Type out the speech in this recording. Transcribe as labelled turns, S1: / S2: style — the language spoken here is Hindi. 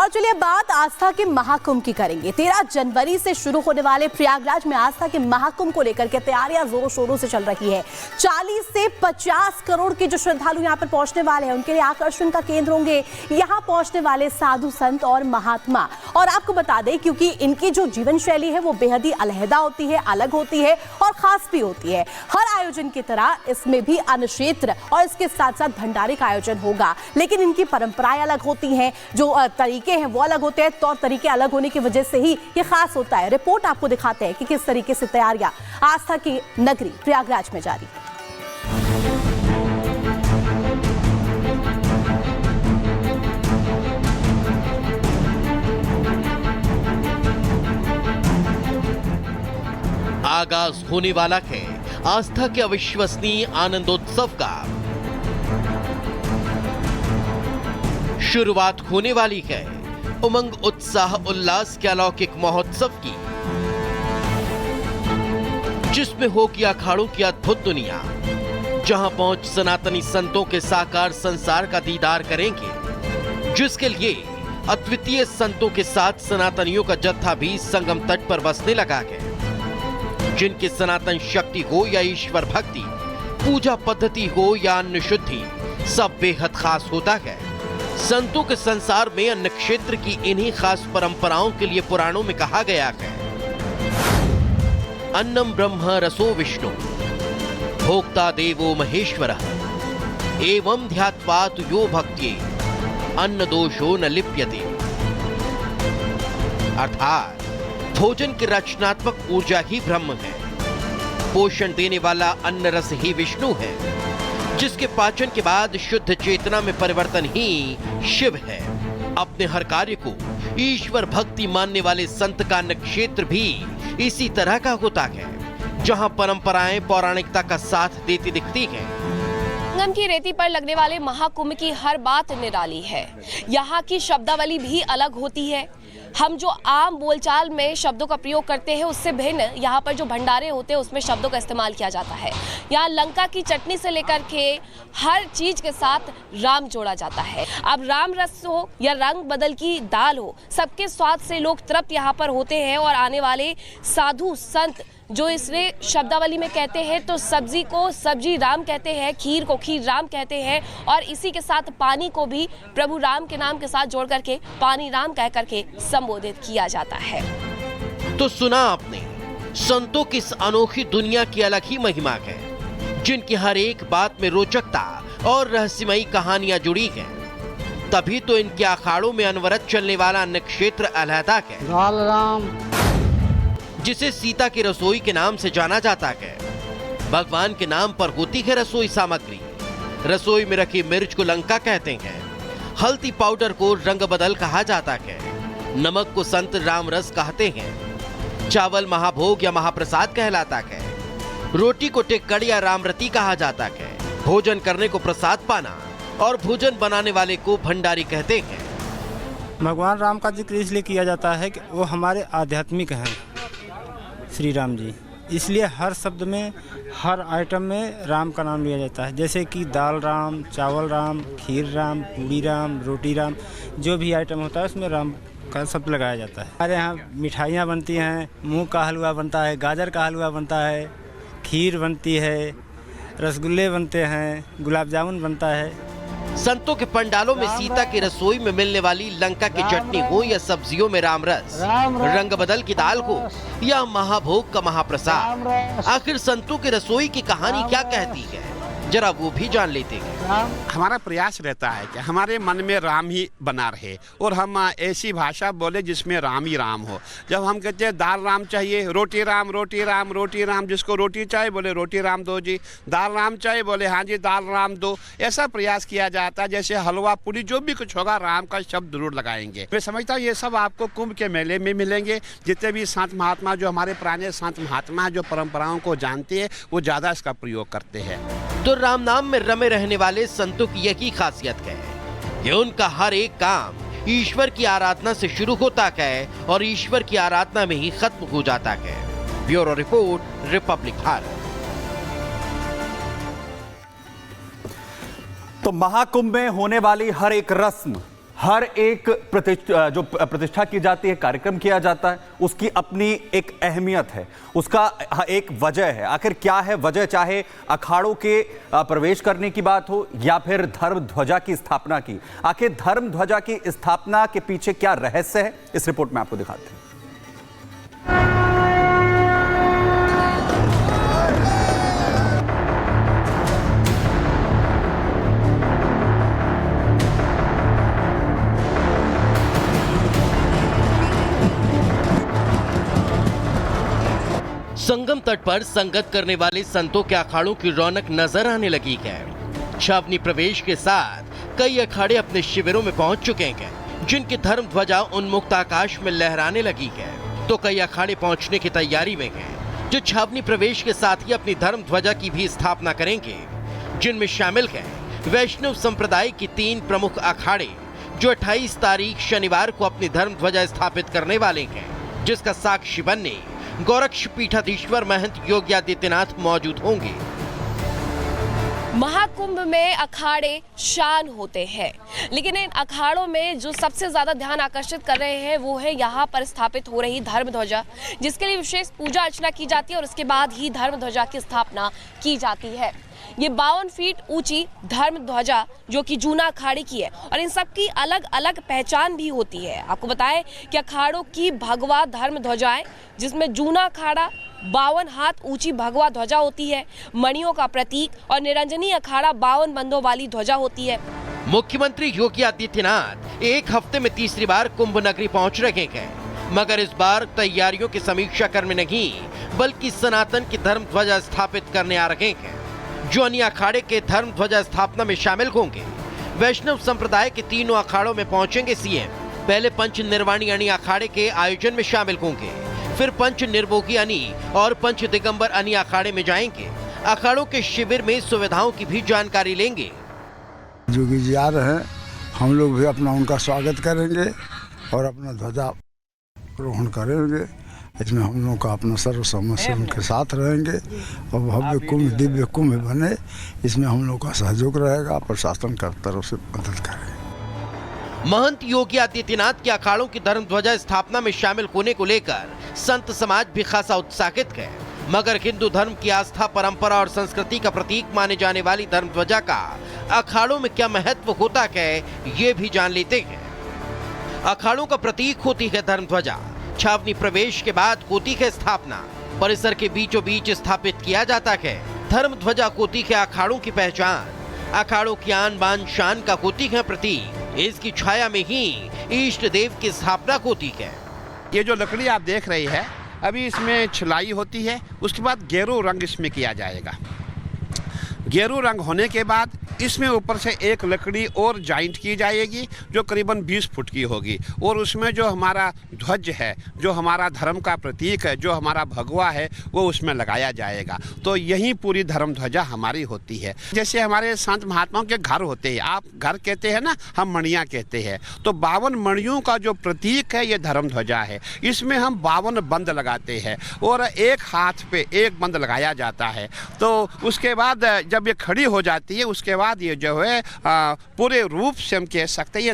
S1: और चलिए बात आस्था के महाकुंभ की करेंगे। 13 जनवरी से शुरू होने वाले प्रयागराज में आस्था के महाकुंभ को लेकर के तैयारियां जोरों शोरों से चल रही है। 40 से 50 करोड़ के जो श्रद्धालु यहां पर पहुंचने वाले हैं, उनके लिए आकर्षण का केंद्र होंगे यहां पहुंचने वाले साधु संत और महात्मा। और आपको बता दें, क्योंकि इनकी जो जीवन शैली है वो बेहद ही अलहदा होती है, अलग होती है और खास भी होती है। हर आयोजन की तरह इसमें भी अन्न क्षेत्र और इसके साथ साथ भंडारे का आयोजन होगा, लेकिन इनकी परंपराएं अलग होती हैं, जो तरीके हैं वो अलग होते हैं। तौर तरीके अलग होने की वजह से ही ये खास होता है। रिपोर्ट आपको दिखाते हैं कि किस तरीके से तैयारियां आस्था की नगरी प्रयागराज में जारी।
S2: आगाज होने वाला है आस्था के अविश्वसनीय आनंदोत्सव का। शुरुआत होने वाली है उमंग उत्साह उल्लास के अलौकिक महोत्सव की, जिसमें होगी अखाड़ों की अद्भुत दुनिया, जहां पहुंच सनातनी संतों के साकार संसार का दीदार करेंगे, जिसके लिए अद्वितीय संतों के साथ सनातनियों का जत्था भी संगम तट पर बसने लगा है। जिनकी सनातन शक्ति हो या ईश्वर भक्ति, पूजा पद्धति हो या अन्न शुद्धि, सब बेहद खास होता है। संतों के संसार में अन्न क्षेत्र की इन्हीं खास परंपराओं के लिए पुराणों में कहा गया है, अन्नम ब्रह्म रसो विष्णु भोक्ता देवो महेश्वरः एवं ध्यात्वा तु यो भक्त्ये अन्न दोषो न लिप्यते। अर्थात भोजन की रचनात्मक ऊर्जा ही ब्रह्म है, पोषण देने वाला अन्न रस ही विष्णु है, जिसके पाचन के बाद शुद्ध चेतना में परिवर्तन ही शिव है। अपने हर कार्य को ईश्वर भक्ति मानने वाले संत का अन्न क्षेत्र भी इसी तरह का होता है, जहां परंपराएं पौराणिकता का साथ देती दिखती हैं।
S3: संगम की रेती पर लगने वाले महाकुंभ की हर बात निराली है। यहाँ की शब्दावली भी अलग होती है। हम जो आम बोलचाल में शब्दों का प्रयोग करते हैं, उससे भिन्न यहाँ पर जो भंडारे होते हैं उसमें शब्दों का इस्तेमाल किया जाता है। यहाँ लंका की चटनी से लेकर के हर चीज के साथ राम जोड़ा जाता है। अब राम रस हो या रंग बदल की दाल हो, सबके स्वाद से लोग तृप्त यहाँ पर होते हैं। और आने वाले साधु संत जो इसने शब्दावली में कहते हैं, तो सब्जी को सब्जी राम कहते हैं, खीर को खीर राम कहते हैं, और इसी के साथ पानी को भी प्रभु राम के नाम के साथ जोड़ करके पानी राम कह करके संबोधित किया जाता है।
S2: तो सुना आपने, संतों की इस अनोखी दुनिया की अलग ही महिमा है, जिनकी हर एक बात में रोचकता और रहस्यमयी कहानियां जुड़ी हैं। तभी तो इनके अखाड़ों में अनवरत चलने वाला अन्न क्षेत्र अलहदा है,
S4: राम
S2: जिसे सीता की रसोई के नाम से जाना जाता है। भगवान के नाम पर होती है रसोई सामग्री। रसोई में रखी मिर्च को लंका कहते हैं, हल्दी पाउडर को रंग बदल कहा जाता है, नमक को संत राम रस कहते हैं, चावल महाभोग या महाप्रसाद कहलाता है, रोटी को टिक्कड़ या रामरती कहा जाता है, भोजन करने को प्रसाद पाना और भोजन बनाने वाले को भंडारी कहते हैं।
S4: भगवान राम का जिक्र इसलिए किया जाता है कि वो हमारे आध्यात्मिक हैं, श्री राम जी। इसलिए हर शब्द में, हर आइटम में राम का नाम लिया जाता है। जैसे कि दाल राम, चावल राम, खीर राम, पूड़ी राम, रोटी राम, जो भी आइटम होता है उसमें राम का शब्द लगाया जाता है। हमारे यहाँ मिठाइयाँ बनती हैं, मूंग का हलवा बनता है, गाजर का हलवा बनता है, खीर बनती है, रसगुल्ले बनते हैं, गुलाब जामुन बनता है।
S2: संतों के पंडालों में सीता की रसोई में मिलने वाली लंका की चटनी हो या सब्जियों में राम रस, रंग बदल की दाल हो या महाभोग का महाप्रसाद, आखिर संतों की रसोई की कहानी क्या कहती है, जरा वो भी जान लेते हैं।
S5: हमारा प्रयास रहता है कि हमारे मन में राम ही बना रहे और हम ऐसी भाषा बोले जिसमें राम ही राम हो। जब हम कहते हैं दाल राम चाहिए, रोटी राम, रोटी राम, रोटी राम, जिसको रोटी चाहिए बोले रोटी राम दो जी, दाल राम चाहिए बोले हाँ जी दाल राम दो। ऐसा प्रयास किया जाता है जैसे हलवा पूरी जो भी कुछ होगा राम का शब्द जरूर लगाएंगे। मैं समझता हूँ ये सब आपको कुंभ के मेले में मिलेंगे। जितने भी संत महात्मा, जो हमारे पुराने संत महात्मा जो परंपराओं को जानते हैं, वो ज़्यादा इसका प्रयोग करते हैं।
S2: तो राम नाम में रमे रहने वाले संतों की यही खासियत है कि उनका हर एक काम ईश्वर की आराधना से शुरू होता है और ईश्वर की आराधना में ही खत्म हो जाता है। Bureau report, Republic Bharat.
S6: तो महाकुंभ में होने वाली हर एक रस्म, हर एक जो प्रतिष्ठा की जाती है, कार्यक्रम किया जाता है, उसकी अपनी एक अहमियत है, उसका एक वजह है। आखिर क्या है वजह, चाहे अखाड़ों के प्रवेश करने की बात हो या फिर धर्म ध्वजा की स्थापना की। आखिर धर्म ध्वजा की स्थापना के पीछे क्या रहस्य है, इस रिपोर्ट में आपको दिखाते हैं।
S2: संगम तट पर संगत करने वाले संतों के अखाड़ों की रौनक नजर आने लगी है। छावनी प्रवेश के साथ कई अखाड़े अपने शिविरों में पहुंच चुके हैं, जिनकी धर्म ध्वजा उन्मुक्त आकाश में लहराने लगी है। तो कई अखाड़े पहुंचने की तैयारी में हैं, जो छावनी प्रवेश के साथ ही अपनी धर्म ध्वजा की भी स्थापना करेंगे, जिनमें शामिल है वैष्णव संप्रदाय की 3 प्रमुख अखाड़े, जो 28 तारीख शनिवार को अपनी धर्म ध्वजा स्थापित करने वाले हैं, जिसका साक्षी बनने गोरक्ष पीठाधीश्वर महंत योगी आदित्यनाथ मौजूद होंगे।
S3: महाकुंभ में अखाड़े शान होते हैं, लेकिन इन अखाड़ों में जो सबसे ज्यादा ध्यान आकर्षित कर रहे हैं वो है यहाँ पर स्थापित हो रही धर्म ध्वजा, जिसके लिए विशेष पूजा अर्चना की जाती है और उसके बाद ही धर्म ध्वजा की स्थापना की जाती है। ये 52 फीट ऊंची धर्म ध्वजा जो कि जूना अखाड़े की है और इन सब की अलग अलग पहचान भी होती है। आपको बताएं कि अखाड़ों की भगवा धर्म ध्वजाएं, जिसमें जूना अखाड़ा 52 हाथ ऊंची भगवा ध्वजा होती है, मणियों का प्रतीक, और निरंजनी अखाड़ा 52 बंदों वाली ध्वजा होती है।
S2: मुख्यमंत्री योगी आदित्यनाथ एक हफ्ते में तीसरी बार कुंभ नगरी पहुंच रहे हैं, मगर इस बार तैयारियों की समीक्षा करने नहीं बल्कि सनातन की धर्म ध्वजा स्थापित करने आ रहे हैं, जो अन्य अखाड़े के धर्म ध्वजा स्थापना में शामिल होंगे। वैष्णव संप्रदाय के 3 अखाड़ों में पहुंचेंगे सीएम। पहले पंच निर्वाणी अनी अखाड़े के आयोजन में शामिल होंगे, फिर पंच निर्भोगी अनी और पंच दिगंबर अनी अखाड़े में जाएंगे। अखाड़ों के शिविर में सुविधाओं की भी जानकारी लेंगे।
S7: जोगी जी आ रहे हैं, हम लोग भी अपना उनका स्वागत करेंगे और अपना ध्वजा ग्रहण करेंगे। इसमें हम लोग का अपना सर्वसम्मत से उनके साथ रहेंगे और भव्य कुंभ दिव्य कुंभ बने, इसमें हम लोग का सहयोग रहेगा, प्रशासन का तरफ से मदद करेंगे।
S2: महंत योगी आदित्यनाथ के अखाड़ों की धर्म ध्वजा स्थापना में शामिल होने को लेकर संत समाज भी खासा उत्साहित है, मगर हिंदू धर्म की आस्था, परंपरा और संस्कृति का प्रतीक माने जाने वाली धर्म ध्वजा का अखाड़ों में क्या महत्व होता है, ये भी जान लेते हैं। अखाड़ों का प्रतीक होती है धर्म ध्वजा। छावनी प्रवेश के बाद होती है स्थापना। परिसर के बीचों बीच स्थापित किया जाता है धर्म ध्वजा। होती है अखाड़ों की पहचान, अखाड़ों की आन बान शान का होती है प्रतीक। इसकी छाया में ही इष्ट देव की स्थापना होती है।
S5: ये जो लकड़ी आप देख रही है, अभी इसमें छिलाई होती है, उसके बाद गेरू रंग इसमें किया जाएगा। गेरू रंग होने के बाद इसमें ऊपर से एक लकड़ी और जॉइंट की जाएगी जो करीबन 20 फुट की होगी, और उसमें जो हमारा ध्वज है, जो हमारा धर्म का प्रतीक है, जो हमारा भगवा है, वो उसमें लगाया जाएगा। तो यही पूरी धर्म ध्वजा हमारी होती है। जैसे हमारे संत महात्माओं के घर होते हैं, आप घर कहते हैं ना, हम मणियाँ कहते हैं, तो 52 मणियों का जो प्रतीक है ये धर्म ध्वजा है। इसमें हम 52 बंद लगाते हैं और एक हाथ पे एक बंद लगाया जाता है। तो उसके बाद जब ये खड़ी हो जाती है, उसके बाद ये जो है पूरे रूप से हम कह सकते हैं ये